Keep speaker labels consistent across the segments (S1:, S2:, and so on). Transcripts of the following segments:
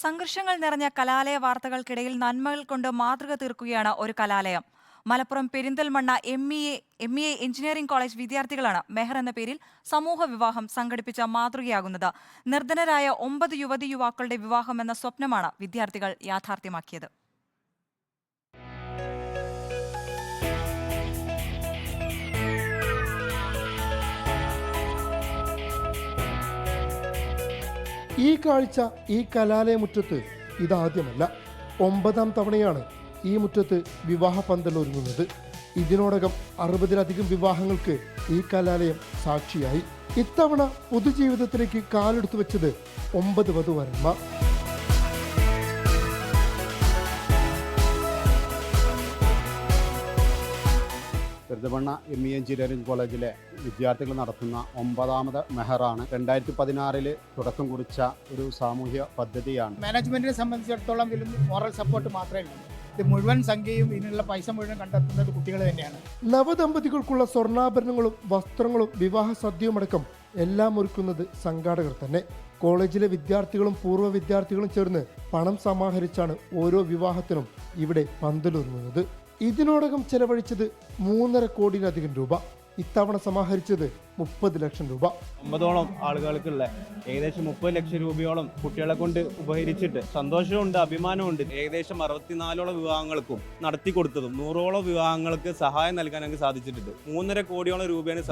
S1: സംഘർഷങ്ങൾ നിറഞ്ഞ കലാലയ വാർത്തകൾക്കിടയിൽ നന്മകൾ കൊണ്ട് മാതൃക തീർക്കുകയാണ് ഒരു കലാലയം. മലപ്പുറം പെരിന്തൽമണ്ണ എം.ഇ.എ എഞ്ചിനീയറിംഗ് കോളേജ് വിദ്യാർത്ഥികളാണ് മെഹർ എന്ന പേരിൽ സമൂഹ വിവാഹം സംഘടിപ്പിച്ച മാതൃകയാകുന്നത്. നിർധനരായ 9 യുവതി യുവാക്കളുടെ വിവാഹം എന്ന സ്വപ്നമാണ് വിദ്യാർത്ഥികൾ യാഥാർത്ഥ്യമാക്കിയത്.
S2: ഈ കാഴ്ച ഈ കലാലയമുറ്റത്ത് ഇതാദ്യമല്ല. 9ാം തവണയാണ് ഈ മുറ്റത്ത് വിവാഹ പന്തൽ ഒരുങ്ങുന്നത്. ഇതിനോടകം 60-ലധികം വിവാഹങ്ങൾക്ക് ഈ കലാലയം സാക്ഷിയായി. ഇത്തവണ പൊതുജീവിതത്തിലേക്ക് കാലെടുത്തു വെച്ചത് 9 വധുവരന്മാർ.
S3: പെരിന്തൽമണ്ണ എം.ഇ.എ എഞ്ചിനീയറിംഗ് കോളേജിലെ വിദ്യാർത്ഥികൾ നടത്തുന്ന 9ാമത് മെഹറാണ്. 2016 തുടക്കം കുറിച്ച ഒരു സാമൂഹ്യ പദ്ധതിയാണ്.
S4: മാനേജ്മെന്റിനെ സംബന്ധിച്ചിടത്തോളം ഇതിൽ മോറൽ സപ്പോർട്ട് മാത്രമേ ഉള്ളൂ. ഇത് മുഴുവൻ സംഖ്യയും ഇതിനുള്ള പൈസ മുഴുവൻ കണ്ടെത്തുന്നത് കുട്ടികൾ തന്നെയാണ്.
S2: നവദമ്പതികൾക്കുള്ള സ്വർണ്ണാഭരണങ്ങളും വസ്ത്രങ്ങളും വിവാഹ സദ്യയുമടക്കം എല്ലാം ഒരുക്കുന്നത് സംഘാടകർ തന്നെ. കോളേജിലെ വിദ്യാർത്ഥികളും പൂർവ്വ വിദ്യാർത്ഥികളും ചേർന്ന് പണം സമാഹരിച്ചാണ് ഓരോ വിവാഹത്തിനും ഇവിടെ പന്തലൊരുങ്ങുന്നത്. ഇതിനോടകം ചെലവഴിച്ചത് 3.5 കോടിയിലധികം രൂപ. ഇത്തവണ സമാഹരിച്ചത് 30 ലക്ഷം രൂപ.
S5: 9ഓളം ആളുകൾക്കുള്ള ഏകദേശം 30 ലക്ഷം രൂപയോളം കുട്ടികളെ കൊണ്ട് ഉപകരിച്ചിട്ട് സന്തോഷമുണ്ട്, അഭിമാനമുണ്ട്. ഏകദേശം 64ഓളം വിവാഹങ്ങൾക്കും നടത്തി കൊടുത്തതും 100ഓളം വിവാഹങ്ങൾക്ക് സഹായം നൽകാൻ ഞങ്ങൾക്ക് സാധിച്ചിട്ടുണ്ട്. 3.5 കോടിയോളം രൂപയാണ്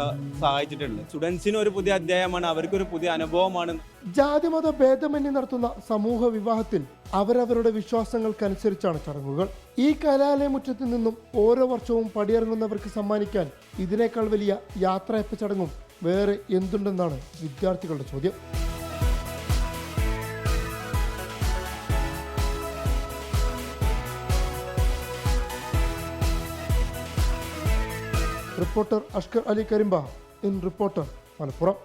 S5: സഹായിച്ചിട്ടുള്ളത്. സ്റ്റുഡൻസിന് ഒരു പുതിയ അധ്യായമാണ്, അവർക്കൊരു പുതിയ അനുഭവമാണ്.
S2: ജാതിമത ഭേദമന്യേ നടത്തുന്ന സമൂഹ വിവാഹത്തിൽ അവരവരുടെ വിശ്വാസങ്ങൾക്കനുസരിച്ചാണ് ചടങ്ങുകൾ. ഈ കലാലയമുറ്റത്ത് നിന്നും ഓരോ വർഷവും പടിയിറങ്ങുന്നവർക്ക് സമ്മാനിക്കാൻ ഇതിനേക്കാൾ വലിയ യാത്രയപ്പ് ചടങ്ങും വേറെ എന്തുണ്ടെന്നാണ് വിദ്യാർത്ഥികളുടെ ചോദ്യം. Reporter Ashkar Ali Karimba, in Reporter, Malappuram.